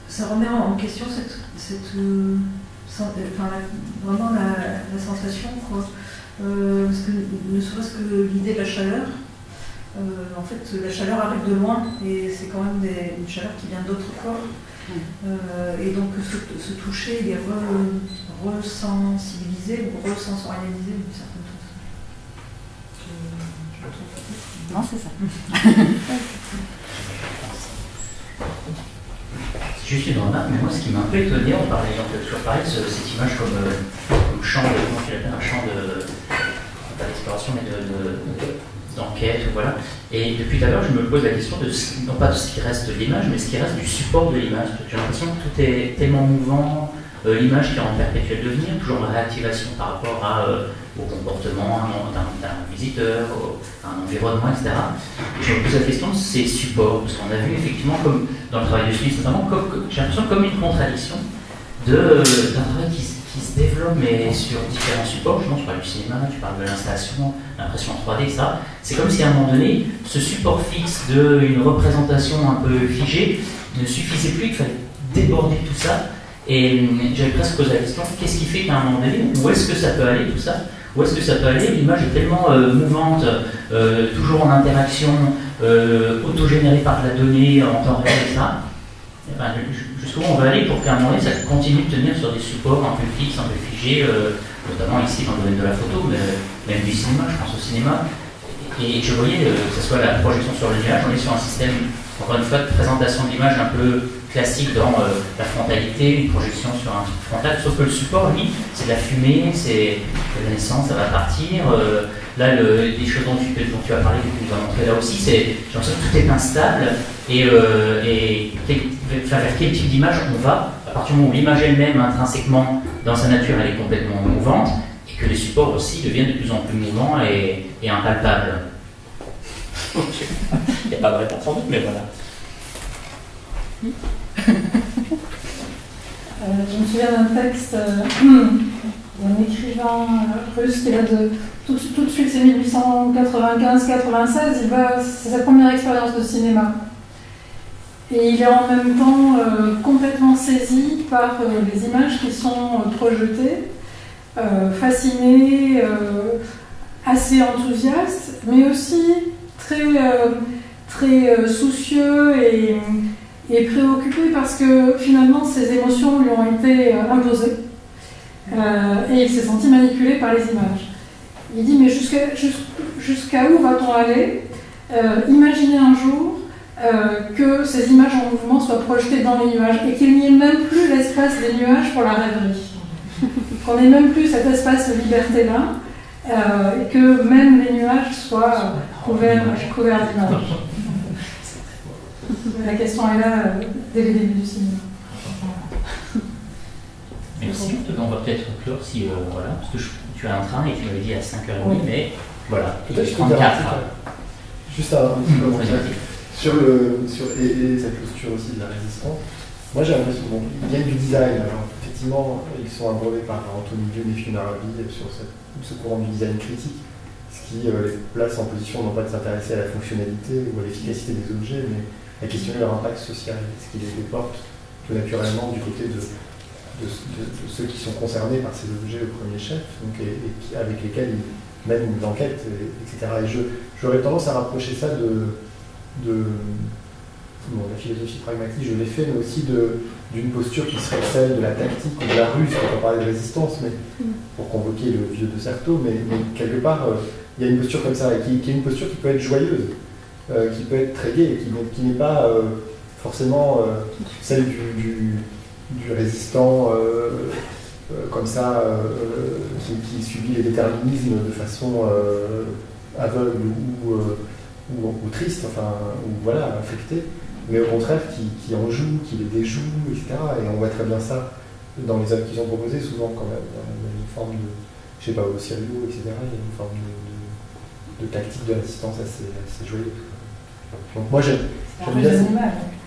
[SPEAKER 8] ça remet en question vraiment la sensation, quoi. Parce que ne serait-ce que l'idée de la chaleur, en fait la chaleur arrive de loin et c'est quand même une chaleur qui vient d'autres corps. Et donc se toucher, il est resensibilisé ou resensorialisé d'une certaine façon.
[SPEAKER 4] Non, c'est ça.
[SPEAKER 7] C'est juste une remarque, mais moi ce qui m'a un peu étonné, on parlait toujours pareil, cette image comme champ de, comment tu l'appelles, un champ de, pas d'exploration, mais d'enquête, voilà. Et depuis tout à l'heure, je me pose la question de, non pas de ce qui reste de l'image, mais ce qui reste du support de l'image. J'ai l'impression que tout est tellement mouvant, l'image qui est en perpétuel devenir, toujours en réactivation par rapport au comportement d'un visiteur, à un environnement, etc. Et je me pose la question de ces supports, parce qu'on a vu effectivement, comme dans le travail de Smith notamment, j'ai l'impression comme une contradiction d'un travail qui se développe, mais sur différents supports. Je parle du cinéma, tu parles de l'installation, l'impression 3D, etc. C'est comme si à un moment donné, ce support fixe d'une représentation un peu figée ne suffisait plus, qu'il fallait déborder tout ça. Et j'avais presque posé la question, qu'est-ce qui fait qu'à un moment donné, où est-ce que ça peut aller tout ça? Où est-ce que ça peut aller? L'image est tellement mouvante, toujours en interaction, autogénérés par de la donnée en temps réel, etc. Enfin, jusqu'où on va aller pour qu'à un moment donné, ça continue de tenir sur des supports un peu fixes, un peu figés, notamment ici dans le domaine de la photo, mais même du cinéma, je pense au cinéma. Et je voyais que ce soit la projection sur le nuage, on est sur un système, encore une fois, de présentation d'image un peu classique dans la frontalité, une projection sur un truc frontal, sauf que le support, lui, c'est de la fumée, c'est de la naissance, ça va partir. Là, les choses dont tu as parlé, que tu nous as montré là aussi, j'ai l'impression que tout est instable et vers quel type d'image on va, à partir du moment où l'image elle-même, intrinsèquement, dans sa nature, elle est complètement mouvante, et que les supports aussi deviennent de plus en plus mouvants et impalpables. Il n'y a pas de réponse sans doute, mais voilà.
[SPEAKER 1] Je me souviens d'un texte d'un écrivain russe qui date de tout de suite, c'est 1895-96, c'est sa première expérience de cinéma. Et il est en même temps complètement saisi par les images qui sont projetées, fasciné, assez enthousiaste, mais aussi très soucieux et préoccupé parce que finalement ses émotions lui ont été imposées et il s'est senti manipulé par les images. Il dit mais jusqu'à où va-t-on aller? Imaginez un jour que ces images en mouvement soient projetées dans les nuages et qu'il n'y ait même plus l'espace des nuages pour la rêverie. Qu'on n'ait même plus cet espace de liberté-là et que même les nuages soient couverts d'images. La question est là dès le début du cinéma.
[SPEAKER 7] Merci. On va peut-être clore si voilà, parce que tu as un train et tu m'avais dit à 5h30, oui. Mais voilà,
[SPEAKER 3] peut-être
[SPEAKER 7] je 34.
[SPEAKER 3] Juste un petit commentaire sur cette posture aussi de la résistance. Moi j'ai l'impression qu'ils viennent du design. Alors effectivement, ils sont abreuvés par Anthony Gill et Fiona Rabi sur ce courant du design critique, ce qui les place en position non pas de s'intéresser à la fonctionnalité ou à l'efficacité des objets, mais à questionner leur impact social, ce qui les déporte tout naturellement du côté de ceux qui sont concernés par ces objets au premier chef, donc, avec lesquels ils mènent une enquête, etc. Et j'aurais tendance à rapprocher ça de la philosophie pragmatique, je l'ai fait, mais aussi d'une posture qui serait celle de la tactique ou de la ruse, quand on parlait de résistance, mais pour convoquer le vieux de Certeau, mais quelque part, il y a une posture comme ça, qui est une posture qui peut être joyeuse, qui peut être très gaie, qui n'est pas forcément celle du résistant comme ça, qui subit les déterminismes de façon aveugle ou triste, enfin, ou voilà, affectée, mais au contraire qui en joue, qui les déjoue, etc. Et on voit très bien ça dans les œuvres qu'ils ont proposées, souvent quand même. Il y a une forme de, je sais pas, au Sirio, etc. Il y a une forme de tactique de résistance assez joyeuse. Donc moi j'aime bien.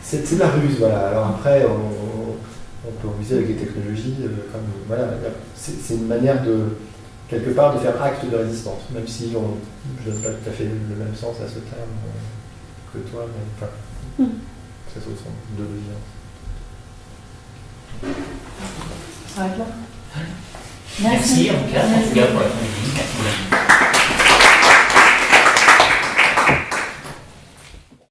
[SPEAKER 3] C'est de la ruse, voilà. Alors après, on peut ruser avec les technologies, comme voilà, c'est une manière quelque part de faire acte de résistance, même si je ne donne pas tout à fait le même sens à ce terme que toi, mais enfin, ça se ressemble de l'audience.
[SPEAKER 1] Ça s'arrête là.
[SPEAKER 7] Merci en tout cas pour l'après-midi.